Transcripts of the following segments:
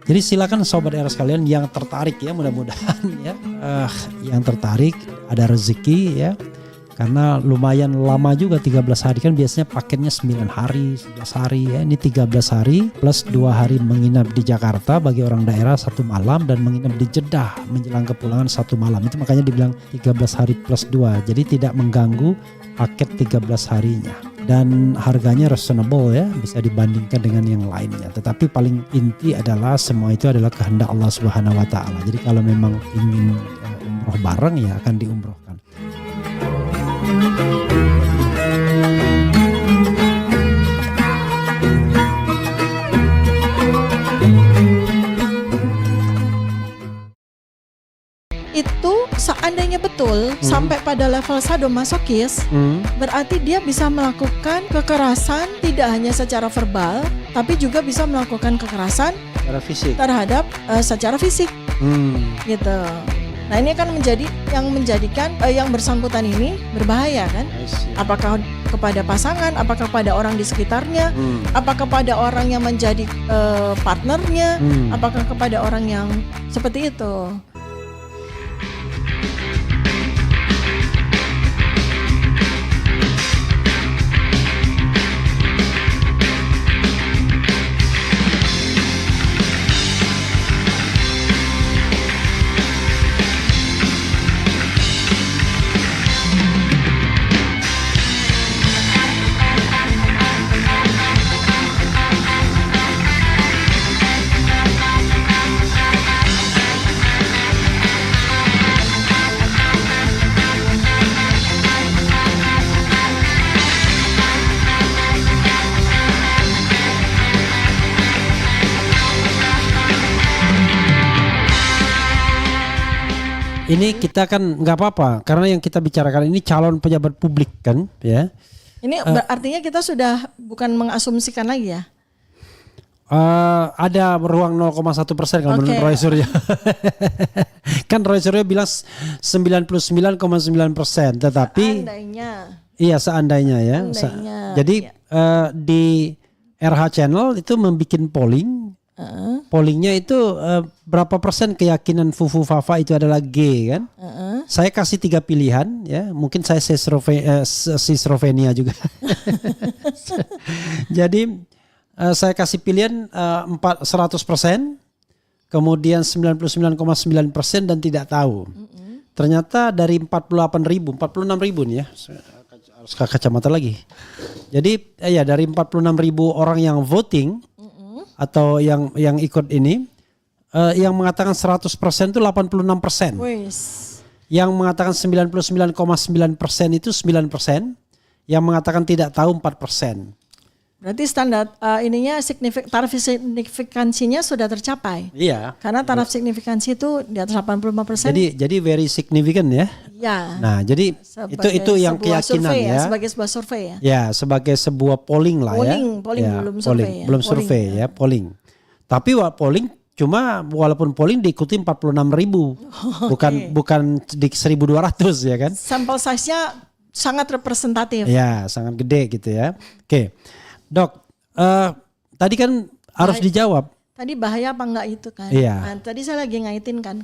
Jadi silakan sobat era sekalian yang tertarik ya, mudah-mudahan ya, yang tertarik ada rezeki ya. Karena lumayan lama juga 13 hari, kan biasanya paketnya 9 hari, 11 hari ya. Ini 13 hari plus 2 hari menginap di Jakarta bagi orang daerah 1 malam, dan menginap di Jeddah menjelang kepulangan 1 malam. Itu makanya dibilang 13 hari plus 2. Jadi tidak mengganggu paket 13 harinya. Dan harganya reasonable ya, bisa dibandingkan dengan yang lainnya. Tetapi paling inti adalah semua itu adalah kehendak Allah Subhanahu wa taala. Jadi kalau memang ingin umroh bareng ya akan diumrohkan. Itu seandainya betul sampai pada level sadomasokis, berarti dia bisa melakukan kekerasan tidak hanya secara verbal, tapi juga bisa melakukan kekerasan Secara fisik. terhadap secara fisik, gitu. Nah ini kan menjadikan yang bersangkutan ini berbahaya kan? Apakah kepada pasangan, apakah pada orang di sekitarnya, apakah kepada orang yang menjadi partnernya, apakah kepada orang yang seperti itu. Ini kita kan nggak apa-apa karena yang kita bicarakan ini calon pejabat publik kan ya. Ini artinya kita sudah bukan mengasumsikan lagi ya. Ada ruang 0,1% kalau menurut Roy Suryo. Kan Roy Suryo bilang 99,9%, tetapi Seandainya. iya seandainya ya. Jadi di RH Channel itu membuat polling. Pollingnya itu berapa persen keyakinan Fufu Fafa itu adalah G kan? Saya kasih 3 pilihan ya, mungkin saya schizophrenia juga. Jadi saya kasih pilihan 100%, kemudian 99,9% dan tidak tahu. Ternyata dari 46 ribu nih ya, harus ke kacamata lagi. Jadi ya dari 46 ribu orang yang voting atau yang ikut ini, yang mengatakan 100% itu 86%. Yang mengatakan 99,9% itu 9%, yang mengatakan tidak tahu 4%. Berarti standar taraf signifikansinya sudah tercapai. Iya. Karena taraf signifikansi itu di atas 85%. Jadi very significant ya. Ya. Nah, jadi itu yang keyakinan survei ya. Sebagai sebuah survei ya. Ya, sebagai sebuah polling lah ya. Polling ya, belum survei ya. Belum survei ya, polling. Tapi polling cuma walaupun polling diikuti 46 ribu, bukan di 1.200 ya kan. Sampel size-nya sangat representatif. Ya, sangat gede gitu ya. Oke, Dok, tadi kan harus dijawab. Tadi bahaya apa enggak itu kan? Iya. Nah, tadi saya lagi ngaitin kan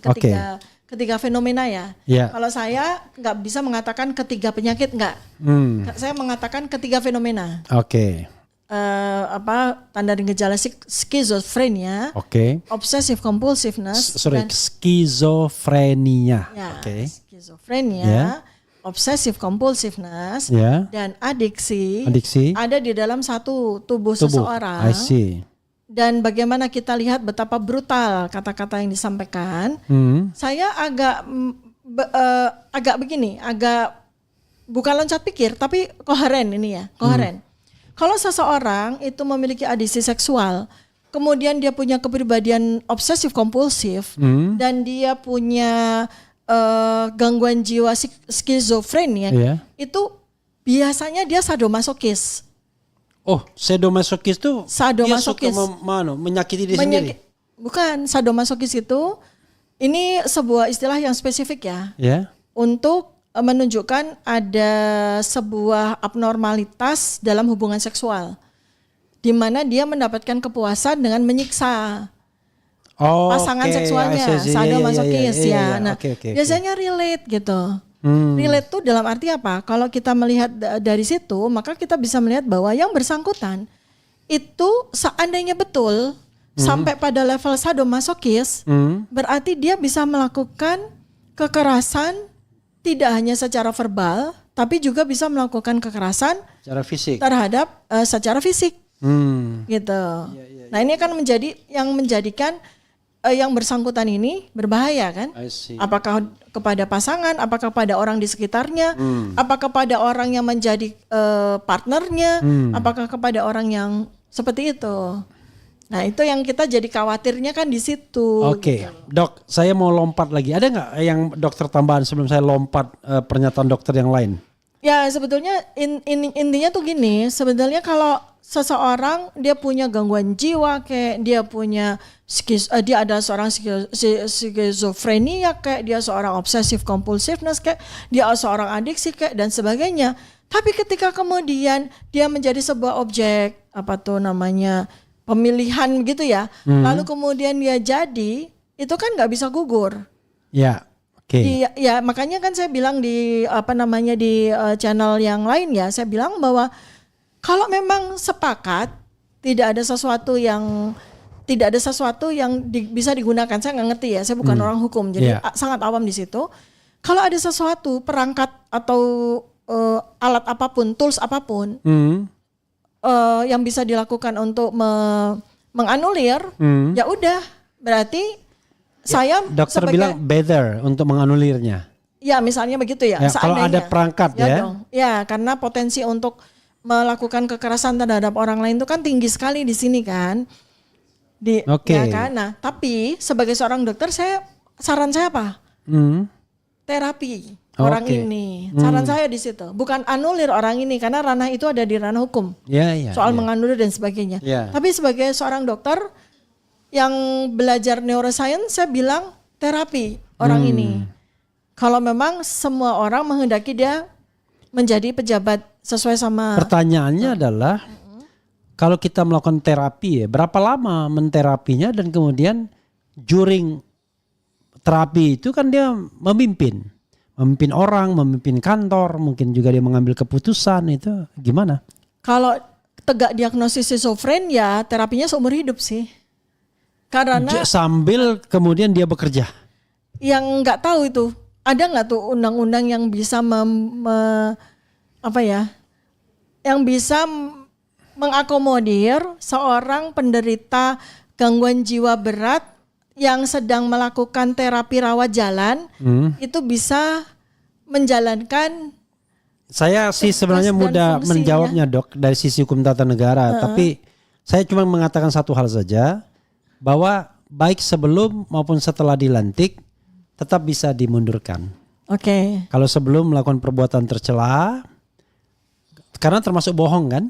ketiga fenomena ya. Iya. Kalau saya nggak bisa mengatakan ketiga penyakit enggak. Saya mengatakan ketiga fenomena. Oke. Tanda dan gejala skizofrenia, obsessive compulsiveness, skizofrenia, skizofrenia, obsessive compulsiveness, dan adiksi ada di dalam satu tubuh seseorang. I see. Dan bagaimana kita lihat betapa brutal kata-kata yang disampaikan, saya agak begini, agak bukan loncat pikir, tapi koheren ini ya, koheren. Kalau seseorang itu memiliki adiksi seksual, kemudian dia punya kepribadian obsesif kompulsif, dan dia punya gangguan jiwa skizofrenia, itu biasanya dia sadomasokis. Oh, sadomasokis itu sadomasokis. Dia suka menyakiti diri sendiri? Bukan, sadomasokis itu ini sebuah istilah yang spesifik ya. Untuk menunjukkan ada sebuah abnormalitas dalam hubungan seksual, di mana dia mendapatkan kepuasan dengan menyiksa. pasangan seksualnya, sadomasokis ya. Nah, biasanya relate gitu. Relate tuh dalam arti apa? Kalau kita melihat dari situ, maka kita bisa melihat bahwa yang bersangkutan itu seandainya betul sampai pada level sadomasokis, berarti dia bisa melakukan kekerasan tidak hanya secara verbal, tapi juga bisa melakukan kekerasan secara fisik terhadap secara fisik, gitu. Nah ini kan menjadikan yang bersangkutan ini berbahaya kan? Apakah kepada pasangan, apakah pada orang di sekitarnya, apakah kepada orang yang menjadi partnernya, apakah kepada orang yang seperti itu. Nah itu yang kita jadi khawatirnya kan di situ. Oke, Dok, saya mau lompat lagi. Ada nggak yang dokter tambahan sebelum saya lompat pernyataan dokter yang lain? Ya sebetulnya intinya tuh gini, sebenarnya kalau seseorang dia punya gangguan jiwa, kayak dia punya dia ada seorang skizofrenia, kayak dia seorang obsessive compulsiveness, kayak dia seorang adiksi kayak dan sebagainya. Tapi ketika kemudian dia menjadi sebuah objek pemilihan gitu ya, lalu kemudian dia jadi, itu kan nggak bisa gugur. Ya. Ya makanya kan saya bilang di di channel yang lain ya, saya bilang bahwa kalau memang sepakat tidak ada sesuatu yang bisa digunakan, saya nggak ngerti ya, saya bukan orang hukum, jadi sangat awam di situ. Kalau ada sesuatu perangkat atau alat apapun, tools apapun yang bisa dilakukan untuk menganulir, ya udah berarti saya dokter bilang better untuk menganulirnya. Ya misalnya begitu ya. Kalau ada perangkat ya. Ya karena potensi untuk melakukan kekerasan terhadap orang lain itu kan tinggi sekali di sini kan. Ya kan. Nah tapi sebagai seorang dokter saran saya apa? Terapi orang ini. Saran saya di situ. Bukan anulir orang ini karena ranah itu ada di ranah hukum. Soal menganulir dan sebagainya. Tapi sebagai seorang dokter yang belajar neuroscience, saya bilang terapi orang ini. Kalau memang semua orang menghendaki dia menjadi pejabat sesuai sama. Pertanyaannya adalah kalau kita melakukan terapi ya, berapa lama menterapinya dan kemudian during terapi itu kan dia memimpin orang, memimpin kantor, mungkin juga dia mengambil keputusan, itu gimana? Kalau tegak diagnosis schizofren ya terapinya seumur hidup sih. Karena sambil kemudian dia bekerja. Yang nggak tahu itu ada nggak tuh undang-undang yang bisa yang bisa mengakomodir seorang penderita gangguan jiwa berat yang sedang melakukan terapi rawat jalan itu bisa menjalankan. Saya sih sebenarnya mudah menjawabnya Dok dari sisi hukum tata negara, tapi saya cuma mengatakan satu hal saja. Bahwa baik sebelum maupun setelah dilantik tetap bisa dimundurkan. Kalau sebelum melakukan perbuatan tercela, karena termasuk bohong kan?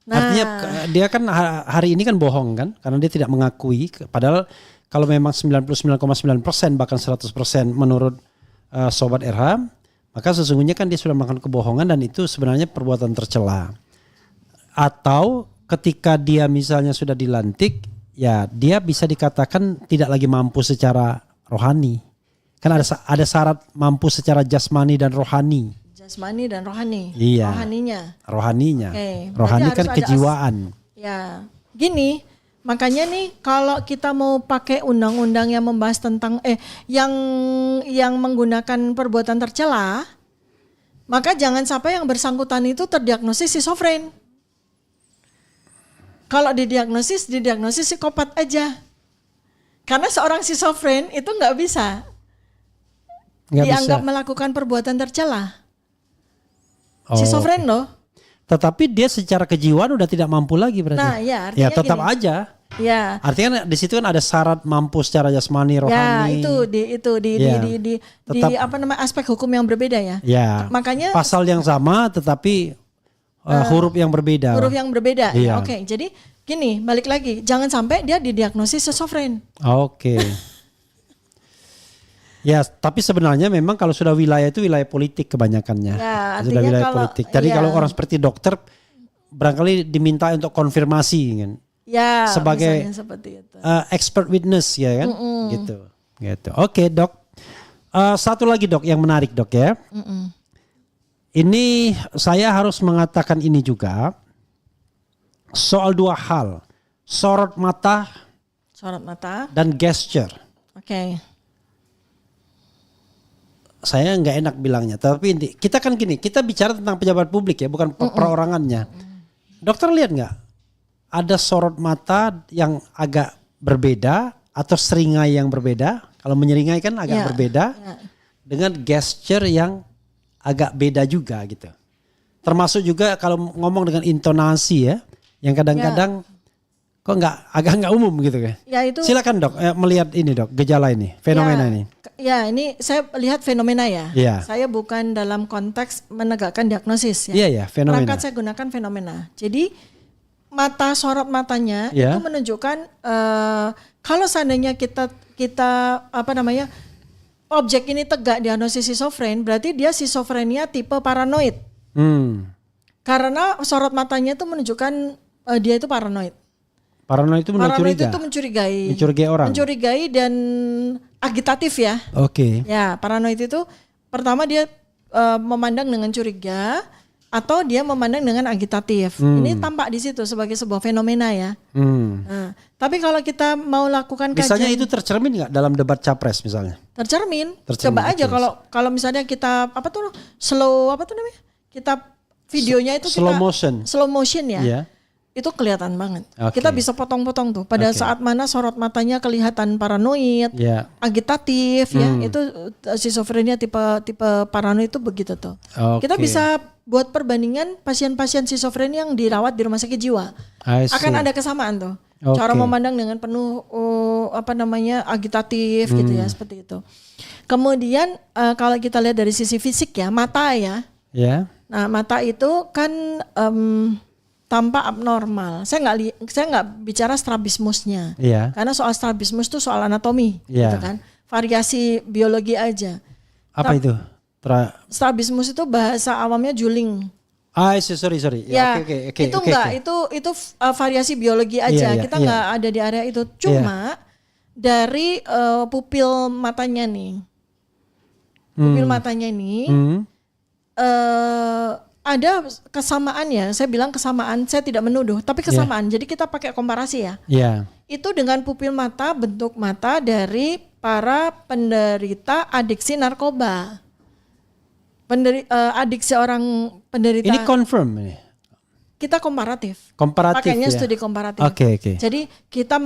Artinya dia kan hari ini kan bohong kan? Karena dia tidak mengakui. Padahal kalau memang 99,9% bahkan 100% menurut Sobat RH, maka sesungguhnya kan dia sudah melakukan kebohongan dan itu sebenarnya perbuatan tercela. Atau ketika dia misalnya sudah dilantik, ya dia bisa dikatakan tidak lagi mampu secara rohani. Kan ada syarat mampu secara jasmani dan rohani. Jasmani dan rohani. Iya. Rohaninya. Rohani kan kejiwaan. Ya, gini, makanya nih kalau kita mau pakai undang-undang yang membahas tentang yang menggunakan perbuatan tercela, maka jangan sampai yang bersangkutan itu terdiagnosis schizofren. Kalau didiagnosis psikopat aja. Karena seorang schizofren itu nggak bisa dianggap melakukan perbuatan tercela. Schizofren loh. Tetapi dia secara kejiwaan udah tidak mampu lagi berarti. Nah ya artinya tetap gini. aja. Ya. Artinya di situ kan ada syarat mampu secara jasmani, rohani. Ya di aspek hukum yang berbeda ya. Ya. Makanya pasal yang sama tetapi huruf yang berbeda. Huruf yang berbeda. Iya. Oke, jadi gini, balik lagi, jangan sampai dia didiagnosis schizofren. Oke. Ya, tapi sebenarnya memang kalau sudah wilayah itu wilayah politik kebanyakannya. Ya, sudah wilayah politik. Jadi kalau orang seperti dokter barangkali diminta untuk konfirmasi kan. Ya, sebagai misalnya seperti itu. expert witness ya kan, gitu. Oke dok, satu lagi dok yang menarik dok ya. Ini saya harus mengatakan ini juga soal dua hal, sorot mata dan gesture. Oke. Saya nggak enak bilangnya, tapi kita kan gini, kita bicara tentang pejabat publik ya, bukan perorangannya. Dokter lihat nggak? Ada sorot mata yang agak berbeda atau seringai yang berbeda. Kalau menyeringai kan agak berbeda dengan gesture yang agak beda juga gitu. Termasuk juga kalau ngomong dengan intonasi ya, yang kadang-kadang kok agak nggak umum gitu kan. Ya itu. Silakan dok melihat ini dok, gejala ini, fenomena ini. Ya ini saya lihat fenomena ya. Ya. Saya bukan dalam konteks menegakkan diagnosis Iya ya. ya, fenomena. Perangkat saya gunakan fenomena. Jadi sorot matanya itu menunjukkan kalau seandainya kita objek ini tegak diagnosis schizofren, berarti dia schizofrenia tipe paranoid. Karena sorot matanya itu menunjukkan dia itu paranoid. Paranoid itu mencurigai orang. Mencurigai dan agitatif ya. Oke. Ya, paranoid itu pertama dia memandang dengan curiga atau dia memandang dengan agitatif. Ini tampak di situ sebagai sebuah fenomena ya. Nah, tapi kalau kita mau lakukan kajian, misalnya itu tercermin nggak dalam debat capres misalnya? Tercermin. Coba aja kalau misalnya kita kita videonya itu slow motion ya. Yeah. Itu kelihatan banget. Okay. Kita bisa potong-potong tuh pada saat mana sorot matanya kelihatan paranoid, agitatif ya. Itu schizofrenia tipe paranoid itu begitu tuh. Okay. Kita bisa buat perbandingan pasien-pasien schizofrenia yang dirawat di rumah sakit jiwa. Akan ada kesamaan tuh. Cara memandang dengan penuh agitatif gitu ya, seperti itu. Kemudian kalau kita lihat dari sisi fisik ya, mata ya. Nah, mata itu kan tampak abnormal. Saya nggak bicara strabismusnya, karena soal strabismus itu soal anatomi, gitu kan, variasi biologi aja. Apa itu? Strabismus itu bahasa awamnya juling. Sorry. Ya, itu variasi biologi aja. Kita nggak ada di area itu. Cuma dari pupil matanya nih, ada kesamaan ya, saya bilang kesamaan, saya tidak menuduh, tapi kesamaan. Jadi kita pakai komparasi ya. Itu dengan pupil mata, bentuk mata dari para penderita adiksi narkoba. Adiksi orang penderita. Ini confirm ini. Kita komparatif. ya? Pakainya studi komparatif. Oke. Jadi kita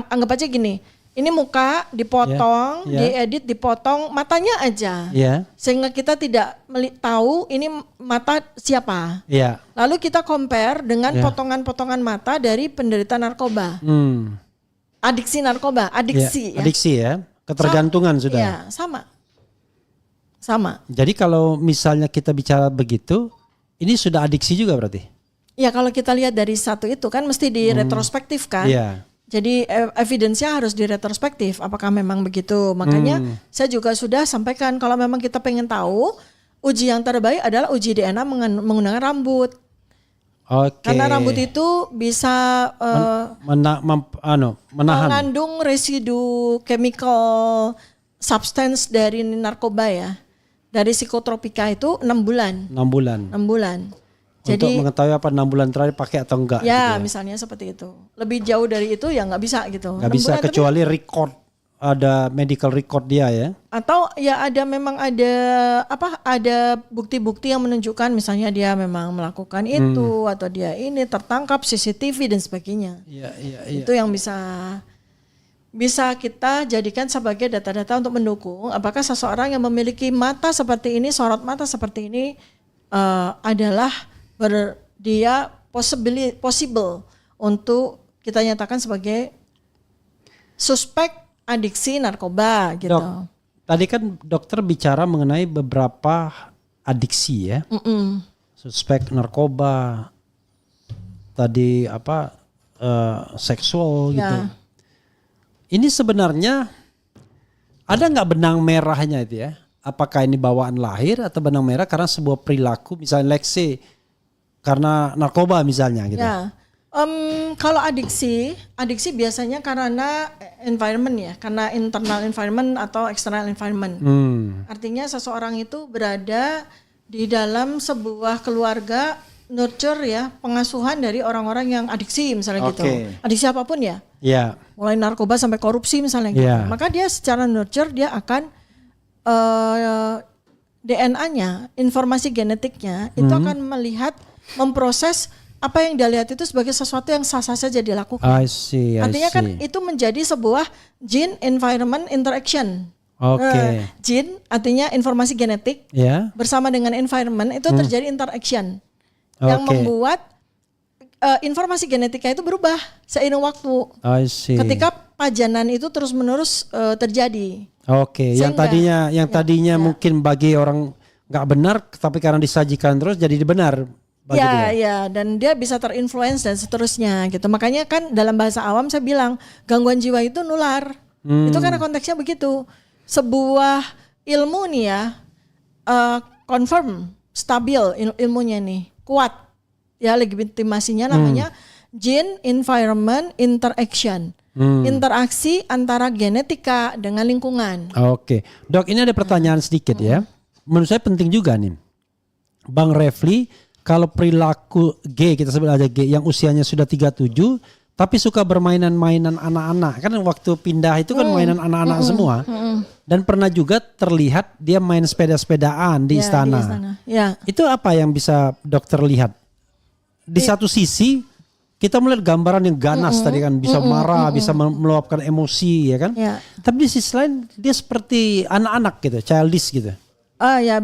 anggap aja gini. Ini muka dipotong, diedit, dipotong matanya aja, sehingga kita tidak tahu ini mata siapa. Lalu kita compare dengan potongan-potongan mata dari penderita narkoba, adiksi narkoba, adiksi ya, ketergantungan sudah. Ya, sama. Jadi kalau misalnya kita bicara begitu, ini sudah adiksi juga berarti? Ya kalau kita lihat dari satu itu kan mesti diretrospektifkan. Jadi evidence-nya harus diretrospektif, apakah memang begitu. Makanya saya juga sudah sampaikan kalau memang kita pengen tahu, uji yang terbaik adalah uji DNA menggunakan rambut. Karena rambut itu bisa menahan. Mengandung residu chemical substance dari narkoba ya. Dari psikotropika itu 6 bulan. 6 bulan. Jadi, untuk mengetahui apa 6 bulan terakhir pakai atau enggak. Ya gitu. Misalnya seperti itu. Lebih jauh dari itu ya nggak bisa gitu. Nggak bisa kecuali record, ada medical record dia ya. Atau ya ada bukti-bukti yang menunjukkan misalnya dia memang melakukan itu atau dia ini tertangkap CCTV dan sebagainya. Itu yang bisa kita jadikan sebagai data-data untuk mendukung apakah seseorang yang memiliki mata seperti ini, sorot mata seperti ini adalah dia possible untuk kita nyatakan sebagai suspek adiksi narkoba gitu. Dok, tadi kan dokter bicara mengenai beberapa adiksi ya. Suspek narkoba, tadi seksual gitu. Ini sebenarnya ada nggak benang merahnya itu ya? Apakah ini bawaan lahir atau benang merah karena sebuah perilaku, misalnya let's say karena narkoba misalnya gitu. Kalau adiksi biasanya karena environment ya, karena internal environment atau external environment. Artinya seseorang itu berada di dalam sebuah keluarga nurture ya, pengasuhan dari orang-orang yang adiksi misalnya gitu. Adiksi apapun ya. Ya. Mulai narkoba sampai korupsi misalnya gitu. Maka dia secara nurture dia akan DNA-nya, informasi genetiknya itu akan melihat, memproses apa yang dia lihat itu sebagai sesuatu yang sah-sah saja dilakukan. I see. Artinya kan itu menjadi sebuah gene environment interaction. Gene artinya informasi genetik bersama dengan environment itu terjadi interaction yang membuat informasi genetika itu berubah seiring waktu. I see. Ketika pajanan itu terus-menerus terjadi. Yang tadinya mungkin bagi orang nggak benar, tapi karena disajikan terus jadi benar. Ya, dan dia bisa terinfluence dan seterusnya gitu. Makanya kan dalam bahasa awam saya bilang gangguan jiwa itu nular. Itu karena konteksnya begitu. Sebuah ilmu nih ya, confirm, stabil ilmunya nih, kuat. Ya legitimasinya namanya gene environment interaction. Interaksi antara genetika dengan lingkungan. Dok, ini ada pertanyaan sedikit ya. Menurut saya penting juga nih. Bang Refli, kalau perilaku G, kita sebut aja G, yang usianya sudah 37 tapi suka bermainan-mainan anak-anak. Kan waktu pindah itu kan mainan anak-anak semua. Dan pernah juga terlihat dia main sepeda-sepedaan di istana. Itu apa yang bisa dokter lihat? Di satu sisi kita melihat gambaran yang ganas tadi kan, bisa marah, bisa meluapkan emosi ya kan. Tapi di sisi lain dia seperti anak-anak gitu, childish gitu.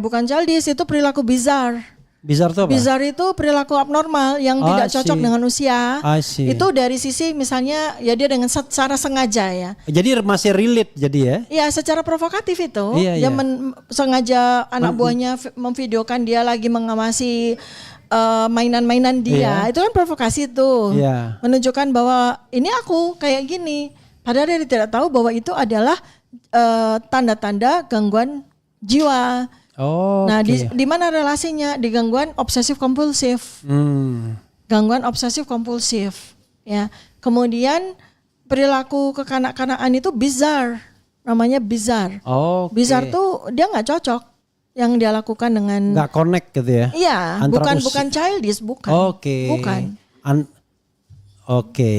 Bukan childish, itu perilaku bizarre. Bizarre itu apa? Bizarre itu perilaku abnormal yang tidak cocok dengan usia. Itu dari sisi misalnya ya dia dengan secara sengaja ya. Jadi masih relate jadi ya? Iya, secara provokatif itu. Dia sengaja anak buahnya memvideokan dia lagi mengawasi mainan-mainan dia. Itu kan provokasi tuh. Menunjukkan bahwa ini aku kayak gini. Padahal dia tidak tahu bahwa itu adalah tanda-tanda gangguan jiwa. Nah, di mana relasinya? Di gangguan obsesif kompulsif. Gangguan obsesif kompulsif. Ya. Kemudian perilaku kekanak-kanakan itu bizarre. Namanya bizarre. Bizarre tuh dia nggak cocok yang dia lakukan dengan. Nggak connect gitu ya? Iya. Bukan childish, bukan. Bukan.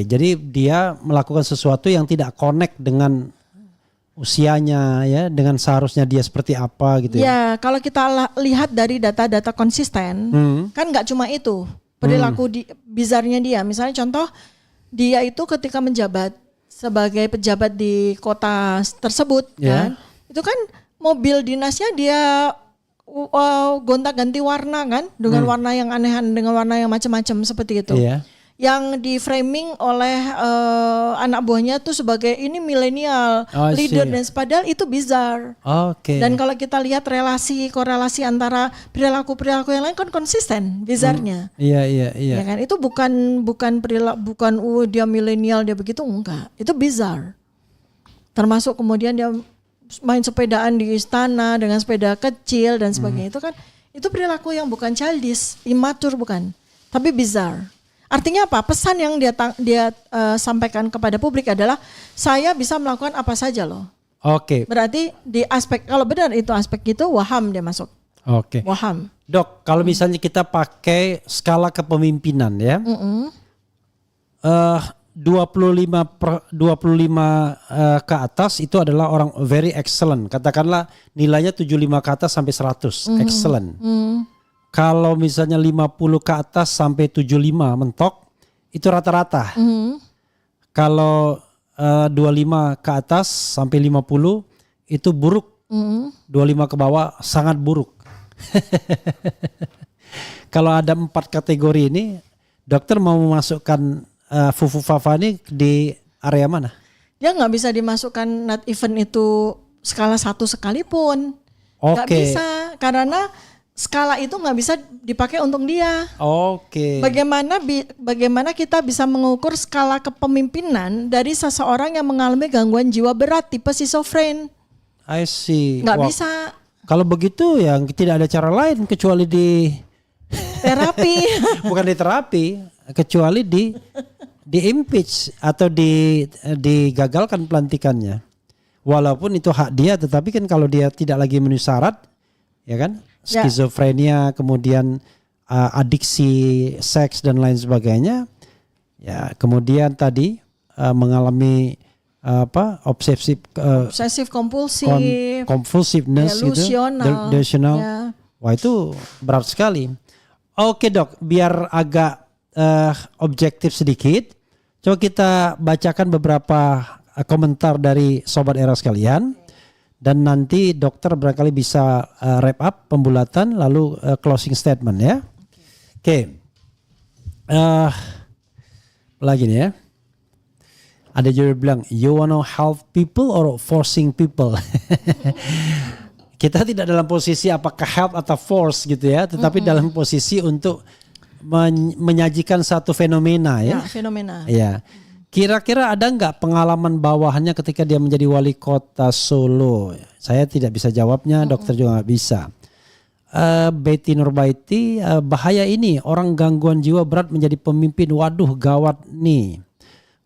Jadi dia melakukan sesuatu yang tidak connect dengan usianya ya, dengan seharusnya dia seperti apa gitu ya. Ya, kalau kita lihat dari data-data konsisten, kan nggak cuma itu perilaku bizarnya dia. Misalnya contoh, dia itu ketika menjabat sebagai pejabat di kota tersebut, kan, itu kan mobil dinasnya dia gonta-ganti warna kan, dengan warna yang aneh, dengan warna yang macam-macam seperti itu. Yang di framing oleh anak buahnya tuh sebagai ini milenial leader dan padahal itu bizarre. Dan kalau kita lihat korelasi antara perilaku yang lain kan konsisten bizarnya. Iya. Ya kan itu bukan perilaku, dia milenial dia begitu, enggak. Itu bizarre. Termasuk kemudian dia main sepedaan di istana dengan sepeda kecil dan sebagainya. Itu perilaku yang bukan childish, immature bukan, tapi bizarre. Artinya apa? Pesan yang dia sampaikan kepada publik adalah saya bisa melakukan apa saja loh. Berarti di aspek, kalau benar itu aspek itu waham dia masuk. Waham. Dok, kalau misalnya kita pakai skala kepemimpinan ya. 25 ke atas itu adalah orang very excellent. Katakanlah nilainya 75 ke atas sampai 100, excellent. Kalau misalnya 50 ke atas sampai 75 mentok, itu rata-rata. Kalau 25 ke atas sampai 50 itu buruk. 25 ke bawah sangat buruk. Kalau ada 4 kategori ini, dokter mau memasukkan Fufu Fafa ini di area mana? Dia nggak bisa dimasukkan not even itu skala 1 sekalipun. Nggak bisa, karena skala itu nggak bisa dipakai untuk dia. Bagaimana kita bisa mengukur skala kepemimpinan dari seseorang yang mengalami gangguan jiwa berat tipe schizofren? I see. Nggak bisa. Kalau begitu ya tidak ada cara lain kecuali di terapi. Bukan di terapi, kecuali di impeach atau digagalkan pelantikannya. Walaupun itu hak dia, tetapi kan kalau dia tidak lagi memenuhi syarat, ya kan, skizofrenia, kemudian adiksi seks dan lain sebagainya, ya kemudian tadi mengalami obsesif compulsiveness gitu, delusional. Wah itu berat sekali. Oke dok, biar agak objektif sedikit, coba kita bacakan beberapa komentar dari sobat era sekalian, dan nanti dokter barangkali bisa wrap up pembulatan lalu closing statement ya. Oke. Lagi nih ya. Ada juga bilang, you wanna help people or forcing people? Kita tidak dalam posisi apakah help atau force gitu ya, tetapi dalam posisi untuk menyajikan satu fenomena ya. Fenomena. Ya. Kira-kira ada nggak pengalaman bawahannya ketika dia menjadi wali kota Solo? Saya tidak bisa jawabnya, dokter juga nggak bisa. Betty Nurbaiti, bahaya ini orang gangguan jiwa berat menjadi pemimpin. Waduh gawat nih.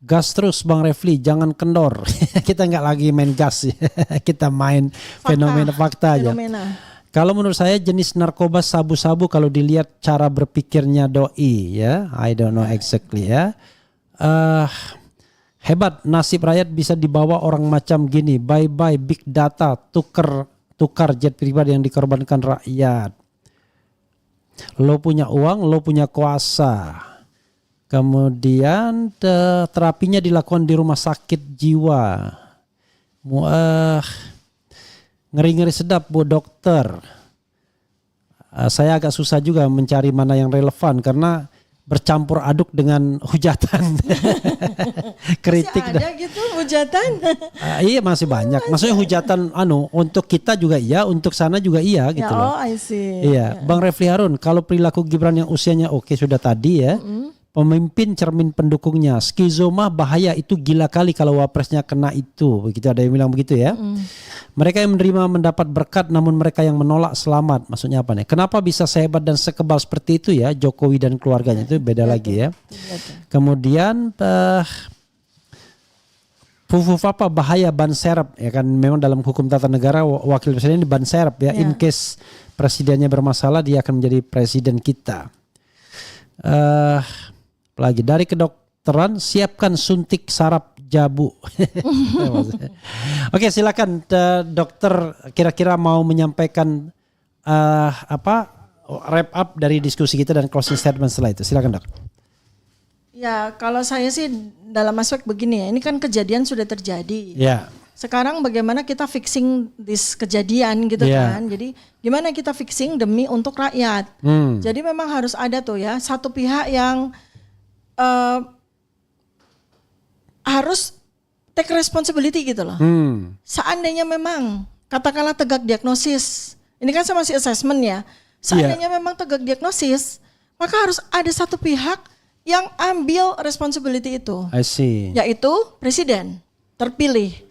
Gas terus Bang Refli, jangan kendor. Kita nggak lagi main gas, kita main fenomena fakta aja. Kalau menurut saya jenis narkoba sabu-sabu kalau dilihat cara berpikirnya doi ya, I don't know exactly ya. Hebat nasib rakyat bisa dibawa orang macam gini. Bye bye big data, tukar jet pribadi yang dikorbankan rakyat. Lo punya uang, lo punya kuasa. Kemudian terapinya dilakukan di rumah sakit jiwa. Ngeri-ngeri sedap Bu dokter. Saya agak susah juga mencari mana yang relevan karena bercampur aduk dengan hujatan. Kritik masih ada gitu hujatan. Iya masih banyak. Maksudnya hujatan untuk kita juga iya, untuk sana juga iya gitu loh. Oh, I see. Iya, Bang Refli Harun, kalau perilaku Gibran yang usianya oke sudah tadi ya. Pemimpin cermin pendukungnya. Skizoma bahaya, itu gila kali kalau wapresnya kena itu. Begitu ada yang bilang begitu ya. Mereka yang menerima mendapat berkat, namun mereka yang menolak selamat. Maksudnya apa nih? Kenapa bisa sehebat dan sekebal seperti itu ya Jokowi dan keluarganya, itu beda lagi ya. Kemudian Fufufapa bahaya ban serep ya kan, memang dalam hukum tata negara wakil presiden ini ban serep ya. In case presidennya bermasalah dia akan menjadi presiden kita. Lagi dari kedokteran, siapkan suntik saraf jabu. Oke, silakan dokter, kira-kira mau menyampaikan wrap up dari diskusi kita dan closing statement setelah itu. Silakan dok. Ya kalau saya sih dalam aspek begini ya, ini kan kejadian sudah terjadi. Ya. Sekarang bagaimana kita fixing this kejadian gitu kan. Jadi gimana kita fixing demi untuk rakyat. Jadi memang harus ada tuh ya satu pihak yang harus take responsibility gitu loh. Seandainya memang katakanlah tegak diagnosis, ini kan saya masih assessment ya. Seandainya memang tegak diagnosis, maka harus ada satu pihak yang ambil responsibility itu. I see. Yaitu presiden terpilih.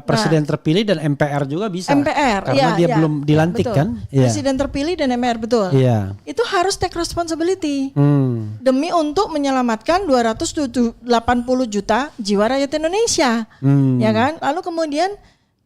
Presiden terpilih dan MPR juga bisa. MPR, karena dia belum dilantik betul. kan. Presiden terpilih dan MPR betul. Itu harus take responsibility demi untuk menyelamatkan 280 juta jiwa rakyat Indonesia, ya kan? Lalu kemudian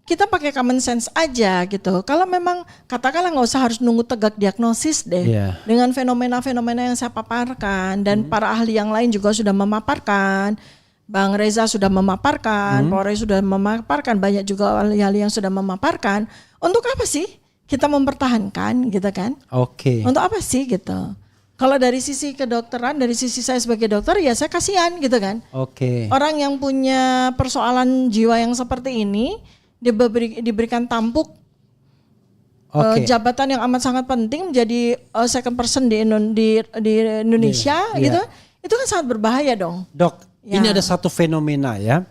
kita pakai common sense aja gitu. Kalau memang katakanlah nggak usah harus nunggu tegak diagnosis deh, dengan fenomena-fenomena yang saya paparkan dan para ahli yang lain juga sudah memaparkan. Bang Reza sudah memaparkan, Polri sudah memaparkan, banyak juga ahli-ahli yang sudah memaparkan. Untuk apa sih kita mempertahankan gitu kan? Oke. Untuk apa sih gitu? Kalau dari sisi kedokteran, dari sisi saya sebagai dokter ya saya kasihan gitu kan. Oke. Orang yang punya persoalan jiwa yang seperti ini diberikan tampuk jabatan yang amat sangat penting menjadi second person di Indonesia gitu. Itu kan sangat berbahaya dong. Dok. Ini ada satu fenomena ya.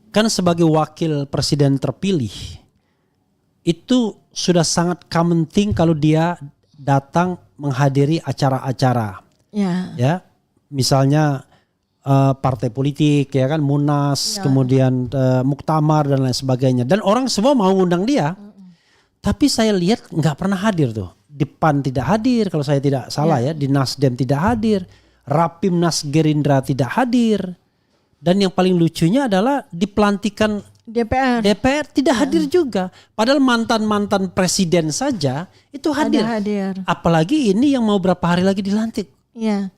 Kan sebagai wakil presiden terpilih itu sudah sangat common thing kalau dia datang menghadiri acara-acara. Ya. Misalnya partai politik ya kan, Munas, kemudian muktamar dan lain sebagainya. Dan orang semua mau ngundang dia. Tapi saya lihat nggak pernah hadir tuh. di PAN tidak hadir kalau saya tidak salah ya, di Nasdem tidak hadir, Rapimnas Gerindra tidak hadir, dan yang paling lucunya adalah di pelantikan DPR tidak hadir juga. Padahal mantan presiden saja itu hadir. Apalagi ini yang mau berapa hari lagi dilantik. Ya.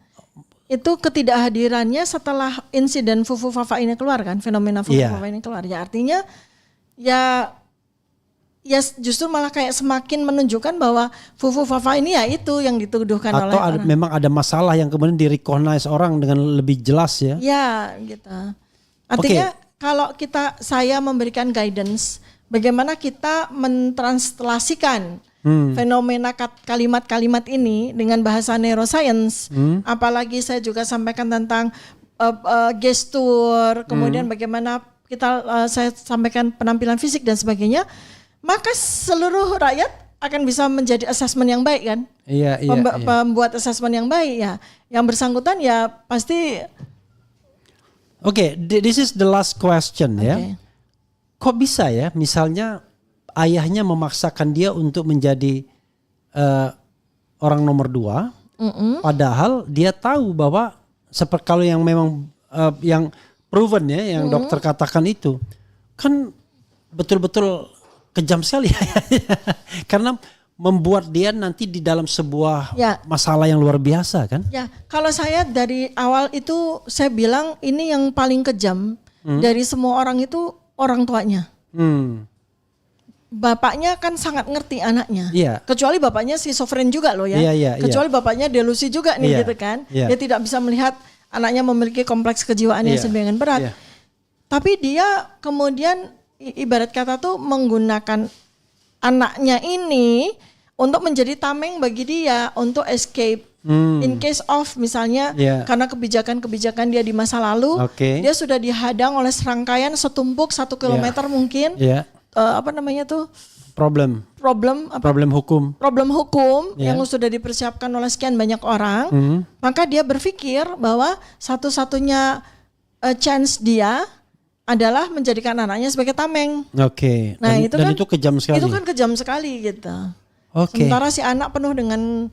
Itu ketidakhadirannya setelah insiden Fufu Fafa ini keluar kan, fenomena Fufu Fafa ini keluar. Ya artinya ya justru malah kayak semakin menunjukkan bahwa Fufu Fafa ini ya itu yang dituduhkan oleh atau memang ada masalah yang kemudian di-recognize orang dengan lebih jelas ya. Ya, gitu. Artinya kalau saya memberikan guidance bagaimana kita mentranslasikan fenomena kalimat-kalimat ini dengan bahasa neuroscience, apalagi saya juga sampaikan tentang gestur, kemudian bagaimana saya sampaikan penampilan fisik dan sebagainya, maka seluruh rakyat akan bisa menjadi assessment yang baik kan? Iya. Membuat assessment yang baik ya. Yang bersangkutan ya pasti. Oke, this is the last question ya. Kok bisa ya, misalnya ayahnya memaksakan dia untuk menjadi orang nomor 2, padahal dia tahu bahwa seperti kalau yang memang yang proven ya, yang dokter katakan itu kan betul-betul kejam sekali karena membuat dia nanti di dalam sebuah masalah yang luar biasa kan? Ya, kalau saya dari awal itu saya bilang ini yang paling kejam dari semua orang itu orang tuanya. Bapaknya kan sangat ngerti anaknya, kecuali bapaknya schizofren juga loh ya, kecuali bapaknya delusi juga nih gitu kan, dia tidak bisa melihat anaknya memiliki kompleks kejiwaan yang sedemikian berat, tapi dia kemudian ibarat kata tuh menggunakan anaknya ini untuk menjadi tameng bagi dia untuk escape in case of misalnya karena kebijakan-kebijakan dia di masa lalu dia sudah dihadang oleh serangkaian setumpuk 1 kilometer mungkin problem hukum yang sudah dipersiapkan oleh sekian banyak orang, maka dia berpikir bahwa satu-satunya chance dia adalah menjadikan anaknya sebagai tameng. Nah, itu kejam sekali. Itu kan kejam sekali gitu. Sementara si anak penuh dengan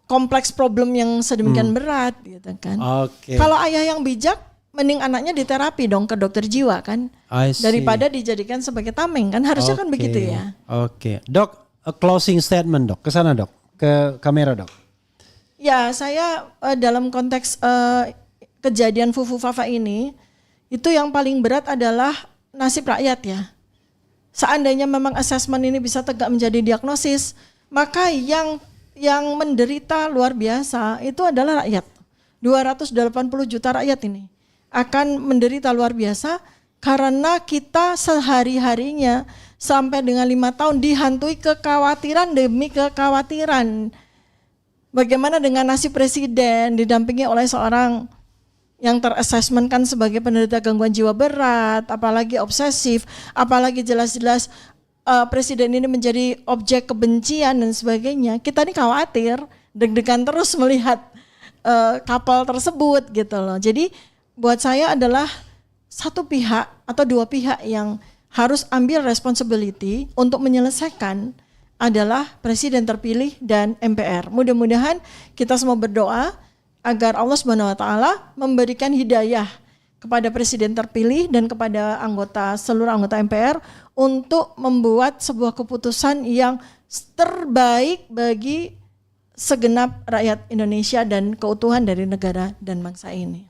kompleks problem yang sedemikian berat gitu kan. Kalau ayah yang bijak, mending anaknya diterapi dong ke dokter jiwa kan, daripada dijadikan sebagai tameng kan, harusnya kan begitu ya. Dok, a closing statement dok, ke sana dok, ke kamera dok. Ya, saya dalam konteks kejadian Fufu Fafa ini, itu yang paling berat adalah nasib rakyat ya. Seandainya memang asesmen ini bisa tegak menjadi diagnosis, maka yang menderita luar biasa itu adalah rakyat. 280 juta rakyat ini akan menderita luar biasa karena kita sehari-harinya sampai dengan 5 tahun dihantui kekhawatiran demi kekhawatiran. Bagaimana dengan nasib presiden didampingi oleh seorang yang terassessmentkan sebagai penderita gangguan jiwa berat, apalagi obsesif, apalagi jelas-jelas presiden ini menjadi objek kebencian dan sebagainya. Kita ini khawatir, deg-degan terus melihat kapal tersebut gitu loh. Jadi buat saya adalah satu pihak atau dua pihak yang harus ambil responsibility untuk menyelesaikan adalah presiden terpilih dan MPR. Mudah-mudahan kita semua berdoa agar Allah Subhanahu wa taala memberikan hidayah kepada presiden terpilih dan kepada seluruh anggota MPR untuk membuat sebuah keputusan yang terbaik bagi segenap rakyat Indonesia dan keutuhan dari negara dan bangsa ini.